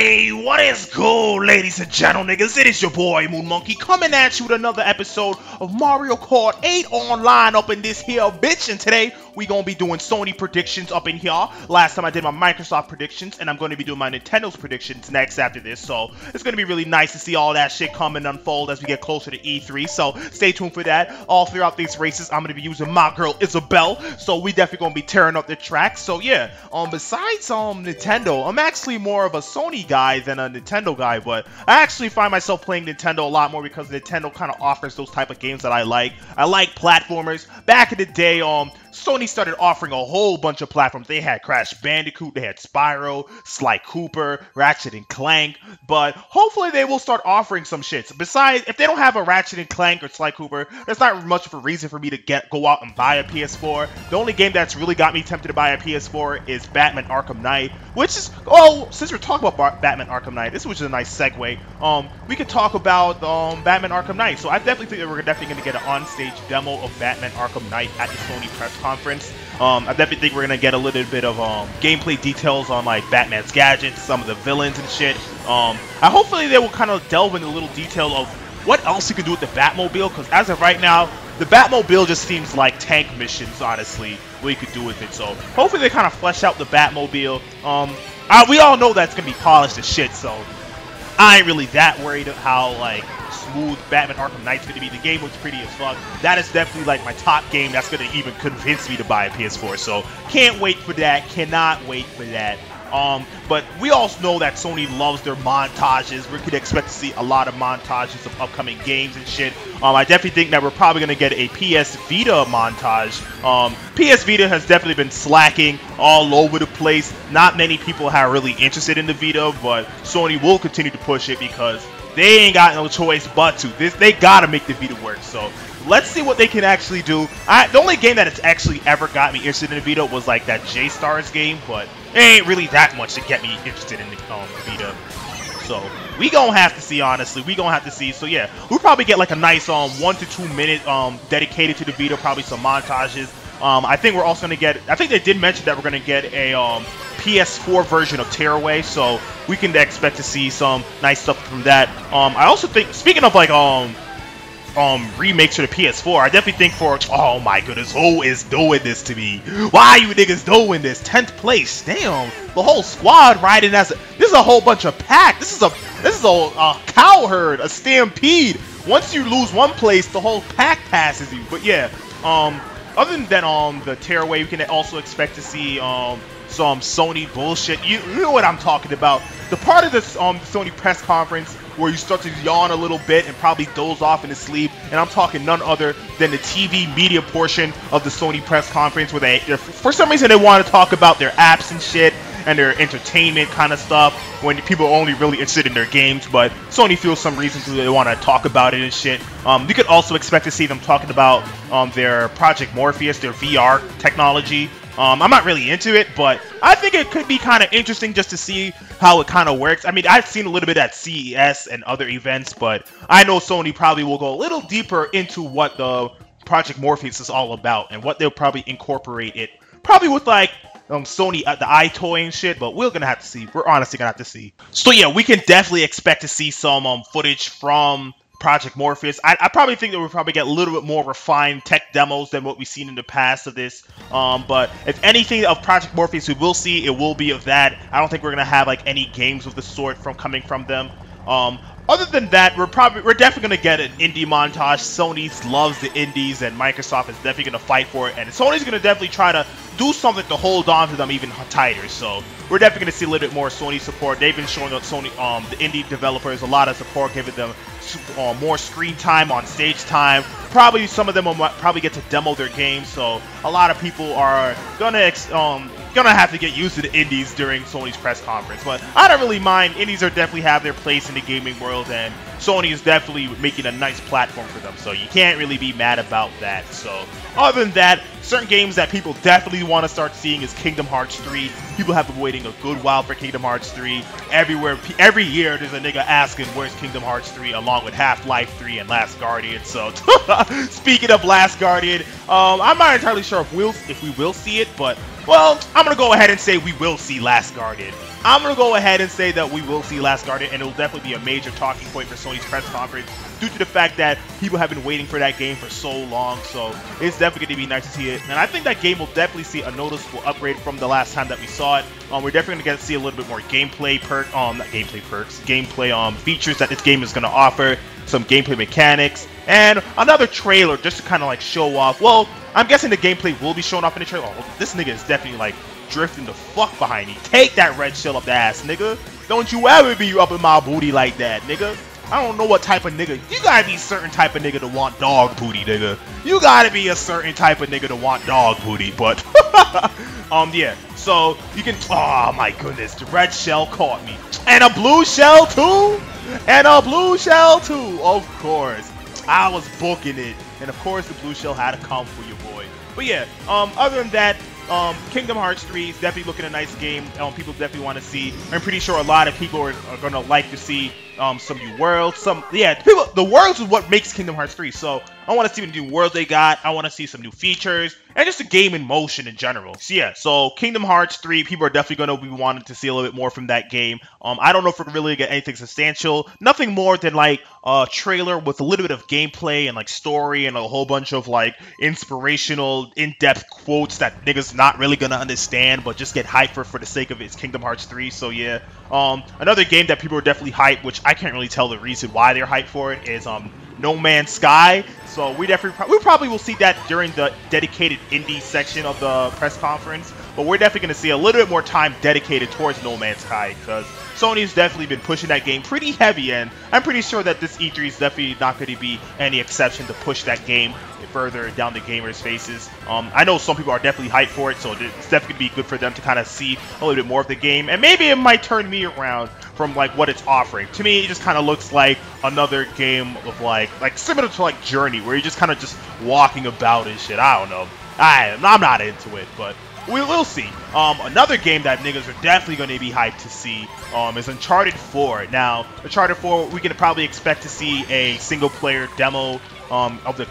Hey, what is good, ladies and gentlemen? Niggas? It is your boy MoonMonkey coming at you with another episode of Mario Kart 8 online up in this here bitch. And today we gonna be doing Sony predictions up in here. Last time I did my Microsoft predictions, and I'm gonna be doing my Nintendo's predictions next after this. So it's gonna be really nice to see all that shit come and unfold as we get closer to E3. So stay tuned for that. All throughout these races, I'm gonna be using my girl Isabelle. So we definitely gonna be tearing up the track. So yeah, besides Nintendo, I'm actually more of a Sony guy than a Nintendo guy, but I actually find myself playing Nintendo a lot more because Nintendo kind of offers those type of games that I like. I like platformers. Back in the day, Sony started offering a whole bunch of platforms. They had Crash Bandicoot, they had Spyro, Sly Cooper, Ratchet and Clank, but hopefully they will start offering some shits. Besides, if they don't have a Ratchet and Clank or Sly Cooper, there's not much of a reason for me to go out and buy a PS4. The only game that's really got me tempted to buy a PS4 is Batman Arkham Knight, which is, oh, since we're talking about Batman Arkham Knight, this was a nice segue. We could talk about Batman Arkham Knight. So I definitely think that we're definitely going to get an on-stage demo of Batman Arkham Knight at the Sony press conference. I definitely think we're going to get a little bit of gameplay details on like Batman's gadgets, some of the villains and shit. Hopefully they will kind of delve into a little detail of what else you can do with the Batmobile, because as of right now, the Batmobile just seems like tank missions, honestly, what you could do with it. So hopefully they kind of flesh out the Batmobile. We all know that's going to be polished as shit, so I ain't really that worried of how like smooth Batman Arkham Knight's going to be. The game looks pretty as fuck. That is definitely like my top game that's going to even convince me to buy a PS4. So can't wait for that. Cannot wait for that. But we also know that Sony loves their montages. We could expect to see a lot of montages of upcoming games and shit. I definitely think that we're probably going to get a PS Vita montage. PS Vita has definitely been slacking all over the place. Not many people are really interested in the Vita, but Sony will continue to push it because they ain't got no choice but to. They gotta make the Vita work. So let's see what they can actually do. The only game that has actually ever got me interested in the Vita was like that J-Stars game, but it ain't really that much to get me interested in the Vita. So we gonna have to see, honestly. We gonna have to see. So yeah, we'll probably get like a nice 1 to 2 minute dedicated to the Vita, probably some montages. I think we're also gonna get, I think they did mention that we're gonna get a PS4 version of Tearaway, so we can expect to see some nice stuff from that. I also think, speaking of like remakes for the PS4, I definitely think for, oh my goodness, who is doing this to me? Why are you niggas doing this? 10th place, damn, the whole squad riding as this is a whole bunch of pack. This is a cow herd, a stampede. Once you lose one place, the whole pack passes you. But yeah, other than the Tearaway, we can also expect to see some Sony bullshit. You know what I'm talking about. The part of this Sony press conference where you start to yawn a little bit and probably doze off in the sleep, and I'm talking none other than the TV media portion of the Sony press conference where they for some reason they want to talk about their apps and shit and their entertainment kind of stuff when people are only really interested in their games, but Sony feels some reason to they want to talk about it and shit. You could also expect to see them talking about their Project Morpheus, their VR technology. I'm not really into it, but I think it could be kind of interesting just to see how it kind of works. I mean, I've seen a little bit at CES and other events, but I know Sony probably will go a little deeper into what the Project Morpheus is all about and what they'll probably incorporate it. Probably with like Sony the iToy and shit, but we're gonna have to see. We're honestly gonna have to see. So yeah, we can definitely expect to see some footage from Project Morpheus. I probably think that we'll probably get a little bit more refined tech demos than what we've seen in the past of this. But if anything of Project Morpheus we will see, it will be of that. I don't think we're gonna have like any games of the sort coming from them. Other than that, we're definitely gonna get an indie montage. Sony loves the indies, and Microsoft is definitely gonna fight for it. And Sony's gonna definitely try to do something to hold on to them even tighter. So we're definitely gonna see a little bit more Sony support. They've been showing up Sony, the indie developers, a lot of support, giving them more screen time, on stage time. Probably some of them will probably get to demo their games. So a lot of people are gonna have to get used to the indies during Sony's press conference, but I don't really mind. Indies are definitely have their place in the gaming world, and Sony is definitely making a nice platform for them, so you can't really be mad about that. So other than that, certain games that people definitely want to start seeing is Kingdom Hearts 3. People have been waiting a good while for Kingdom Hearts 3. Every year there's a nigga asking where's Kingdom Hearts 3, along with Half-Life 3 and Last Guardian. So speaking of Last Guardian, I'm not entirely sure if we will see it, but Well, I'm going to go ahead and say we will see Last Guardian. I'm going to go ahead and say that we will see Last Guardian, and it will definitely be a major talking point for Sony's press conference due to the fact that people have been waiting for that game for so long, so it's definitely going to be nice to see it. And I think that game will definitely see a noticeable upgrade from the last time that we saw it. We're definitely going to get to see a little bit more gameplay gameplay features that this game is going to offer, some gameplay mechanics, and another trailer just to kind of like show off. Well, I'm guessing the gameplay will be shown off in the trailer. Oh, this nigga is definitely like drifting the fuck behind me. Take that red shell up the ass, nigga. Don't you ever be up in my booty like that, nigga. I don't know what type of nigga. You gotta be a certain type of nigga to want dog booty, nigga. You gotta be a certain type of nigga to want dog booty, but yeah. So you can. Oh my goodness, the red shell caught me, and a blue shell too, and a blue shell too. Of course, I was booking it, and of course the blue shell had to come for your boy. But yeah, other than that. Kingdom Hearts 3 is definitely looking a nice game. People definitely want to see. I'm pretty sure a lot of people are gonna like to see some new worlds. The worlds is what makes Kingdom Hearts 3. So I want to see what new worlds they got. I want to see some new features and just a game in motion in general. So yeah, so Kingdom Hearts 3, people are definitely gonna be wanting to see a little bit more from that game. I don't know if we're really gonna get anything substantial. Nothing more than like a trailer with a little bit of gameplay and like story and a whole bunch of like inspirational, in-depth quotes that niggas not really gonna understand, but just get hyped for the sake of it. It's Kingdom Hearts 3. So yeah, another game that people are definitely hyped, which I can't really tell the reason why they're hyped for it, is No Man's Sky. So we probably will see that during the dedicated indie section of the press conference, but we're definitely going to see a little bit more time dedicated towards No Man's Sky because Sony's definitely been pushing that game pretty heavy, and I'm pretty sure that this E3 is definitely not going to be any exception to push that game further down the gamers' faces. I know some people are definitely hyped for it, so it's definitely going to be good for them to kind of see a little bit more of the game, and maybe it might turn me around from like what it's offering. To me, it just kind of looks like another game of like similar to like Journey, where you're just kind of just walking about and shit. I don't know. I'm not into it, but we will see. Another game that niggas are definitely going to be hyped to see is Uncharted 4. Now, Uncharted 4, we can probably expect to see a single-player demo of the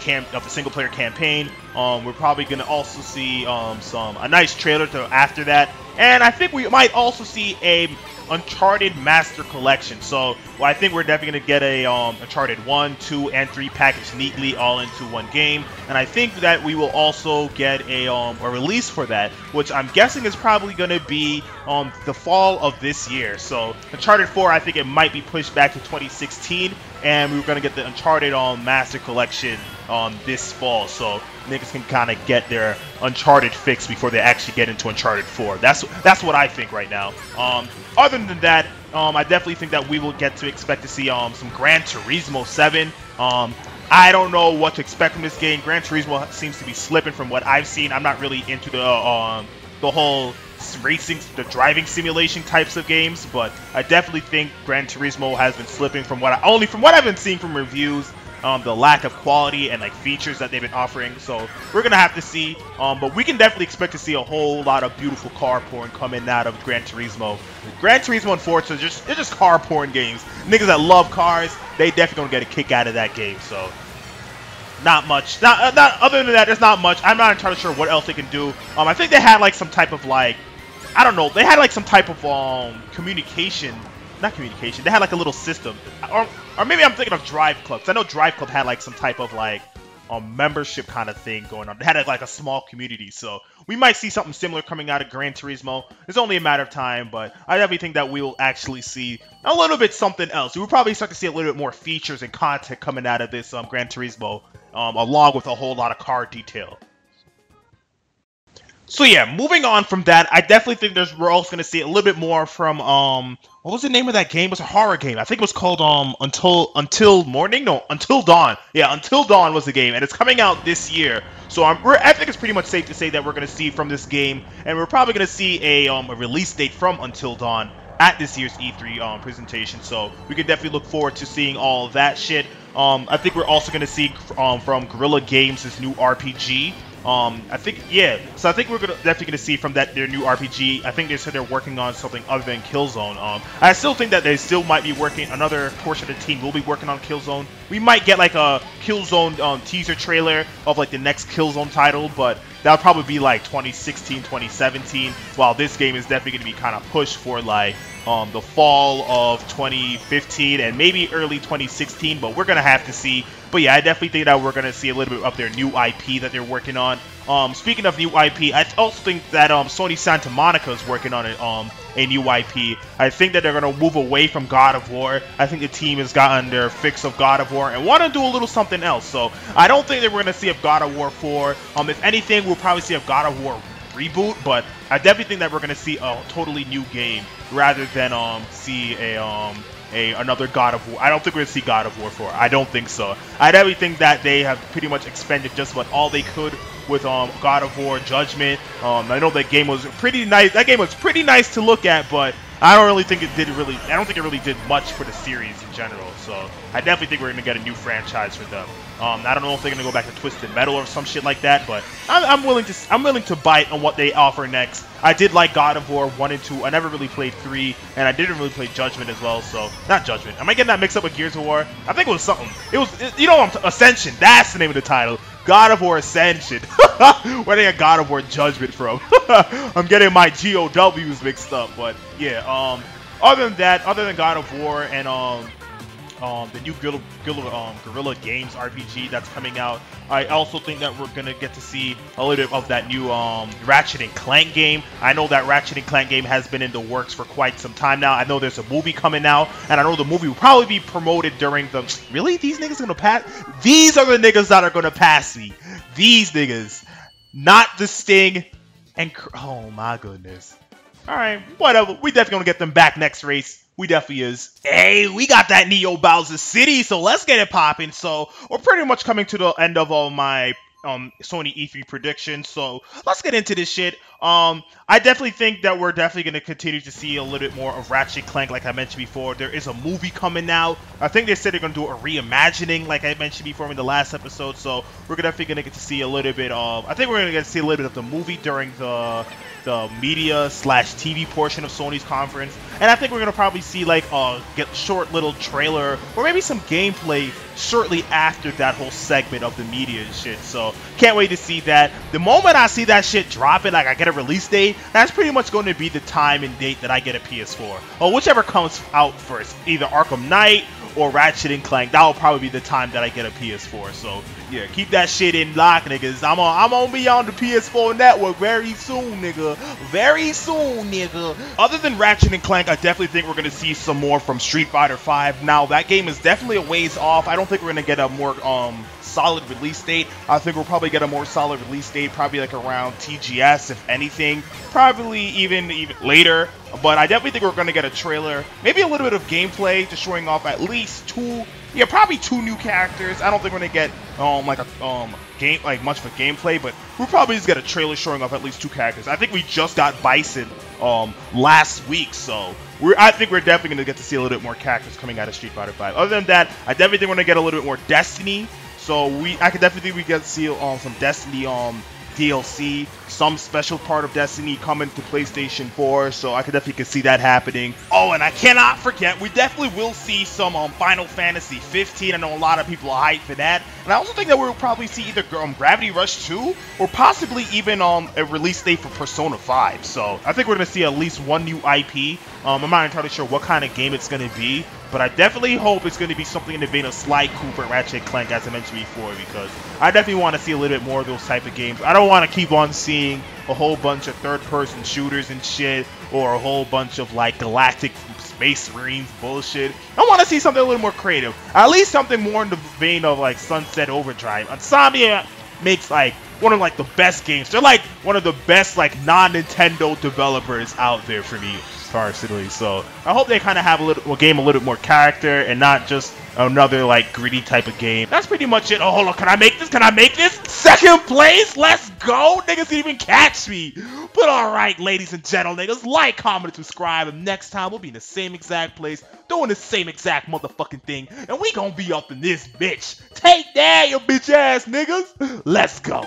single-player campaign. We're probably going to also see a nice trailer after that, and I think we might also see a Uncharted Master Collection. So I think we're definitely going to get a Uncharted 1, 2, and 3 packaged neatly all into one game. And I think that we will also get a release for that, which I'm guessing is probably going to be the fall of this year. So Uncharted 4, I think it might be pushed back to 2016, and we're going to get the Uncharted Master Collection this fall. So niggas can kind of get their Uncharted fix before they actually get into Uncharted 4. That's what I think right now. Other than that, I definitely think that we will get to expect to see some Gran Turismo 7. I don't know what to expect from this game. Gran Turismo seems to be slipping from what I've seen. I'm not really into the whole racing, the driving simulation types of games, but I definitely think Gran Turismo has been slipping from what I've been seeing from reviews. The lack of quality and like features that they've been offering. So we're gonna have to see, but we can definitely expect to see a whole lot of beautiful car porn coming out of Gran Turismo. Gran Turismo and Forza they're just car porn games. Niggas that love cars, they definitely gonna get a kick out of that game. So not much. Not other than that, there's not much. I'm not entirely sure what else they can do. I think they had like some type of like, I don't know. They had like some type of communication. Not communication. They had like a little system, or maybe I'm thinking of Drive Club. 'Cause I know Drive Club had like some type of like membership kind of thing going on. They had like a small community, so we might see something similar coming out of Gran Turismo. It's only a matter of time, but I definitely think that we will actually see a little bit something else. We'll probably start to see a little bit more features and content coming out of this Gran Turismo, along with a whole lot of car detail. So yeah, moving on from that, I definitely think we're also going to see a little bit more from, what was the name of that game? It was a horror game. I think it was called, Until Morning? No, Until Dawn. Yeah, Until Dawn was the game, and it's coming out this year. So I think it's pretty much safe to say that we're going to see from this game, and we're probably going to see a release date from Until Dawn at this year's E3 presentation. So we can definitely look forward to seeing all that shit. I think we're also going to see from Guerrilla Games this new RPG. I think we're definitely gonna see from their new RPG. I think they said they're working on something other than Killzone. I still think that they still might be working. Another portion of the team will be working on Killzone. We might get like a Killzone teaser trailer of like the next Killzone title, but that'll probably be like 2016, 2017. While this game is definitely going to be kind of pushed for like the fall of 2015 and maybe early 2016, but we're gonna have to see. But yeah, I definitely think that we're gonna see a little bit of their new IP that they're working on. Speaking of new IP, I also think that Sony Santa Monica is working on a new IP. I think that they're gonna move away from God of War. I think the team has gotten their fix of God of War and want to do a little something else. So I don't think that we're gonna see a God of War 4. If anything, we'll probably see a God of War reboot, but I definitely think that we're gonna see a totally new game rather than see another God of War. I don't think we're gonna see God of War 4. I don't think so. I definitely think that they have pretty much expended just about all they could with God of War Judgment. I know that game was pretty nice. That game was pretty nice to look at, but I don't really think it did really. I don't think it really did much for the series in general. So I definitely think we're gonna get a new franchise for them. I don't know if they're gonna go back to Twisted Metal or some shit like that, but I'm willing to bite on what they offer next. I did like God of War 1 and 2. I never really played 3, and I didn't really play Judgment as well. So not Judgment. Am I getting that mixed up with Gears of War? I think it was something. Ascension. That's the name of the title. God of War Ascension. Where they get God of War Judgment from? I'm getting my GOWs mixed up, but yeah. Other than that, other than God of War and the new Guerrilla Games RPG that's coming out, I also think that we're gonna get to see a little bit of that new Ratchet and Clank game. I know that Ratchet and Clank game has been in the works for quite some time now. I know there's a movie coming out, and I know the movie will probably be promoted during the... Really? These niggas gonna pass? These are the niggas that are gonna pass me. These niggas. Not the Sting and... Oh my goodness. Alright, whatever. We definitely gonna get them back next race. We definitely is. Hey, we got that Neo Bowser City, so let's get it popping. So we're pretty much coming to the end of all my Sony E3 predictions, so let's get into this shit. I definitely think that we're definitely going to continue to see a little bit more of Ratchet & Clank, like I mentioned before. There is a movie coming out. I think they said they're going to do a reimagining, like I mentioned before in the last episode, so we're definitely going to get to see a little bit of... I think we're going to get to see a little bit of the movie during the media/TV portion of Sony's conference, and I think we're gonna probably see like a short little trailer or maybe some gameplay shortly after that whole segment of the media and shit. So can't wait to see that. The moment I see that shit dropping, like I get a release date, that's pretty much going to be the time and date that I get a PS4, or whichever comes out first, either Arkham Knight or Ratchet & Clank. That will probably be the time that I get a PS4. So yeah, keep that shit in lock, niggas. I'm gonna be on the PS4 network very soon, nigga. Very soon, nigga. Other than Ratchet & Clank, I definitely think we're gonna see some more from Street Fighter V. Now, that game is definitely a ways off. I don't think we're gonna get a more solid release date. I think we'll probably get a more solid release date, probably like around TGS, if anything. Probably even later. But I definitely think we're gonna get a trailer, maybe a little bit of gameplay, just showing off at least probably two new characters. I don't think we're gonna get much of a gameplay, but we'll probably just get a trailer showing off at least 2 characters. I think we just got Bison last week, so I think we're definitely gonna get to see a little bit more characters coming out of Street Fighter V. Other than that, I definitely think we're gonna get a little bit more Destiny. So I could definitely think we get to see some Destiny DLC, some special part of Destiny coming to PlayStation 4, so I could definitely see that happening. Oh, and I cannot forget, we definitely will see some Final Fantasy 15. I know a lot of people are hyped for that, and I also think that we'll probably see either Gravity Rush 2 or possibly even a release date for Persona 5. So I think we're gonna see at least one new IP. I'm not entirely sure what kind of game it's gonna be, but I definitely hope it's going to be something in the vein of Sly Cooper and Ratchet & Clank, as I mentioned before, because I definitely want to see a little bit more of those type of games. I don't want to keep on seeing a whole bunch of third-person shooters and shit, or a whole bunch of, like, galactic Space Marines bullshit. I want to see something a little more creative. At least something more in the vein of, like, Sunset Overdrive. Insomnia makes, like, one of, like, the best games. They're, like, one of the best, like, non-Nintendo developers out there for me. Personally, so I hope they kind of have a game a little bit more character and not just another like gritty type of game. That's pretty much it. Oh, hold on, can I make this? Can I make this? Second place? Let's go! Niggas didn't even catch me. But alright, ladies and gentlemen, niggas, like, comment, and subscribe, and next time we'll be in the same exact place, doing the same exact motherfucking thing, and we gonna be up in this bitch. Take that, you bitch ass niggas. Let's go.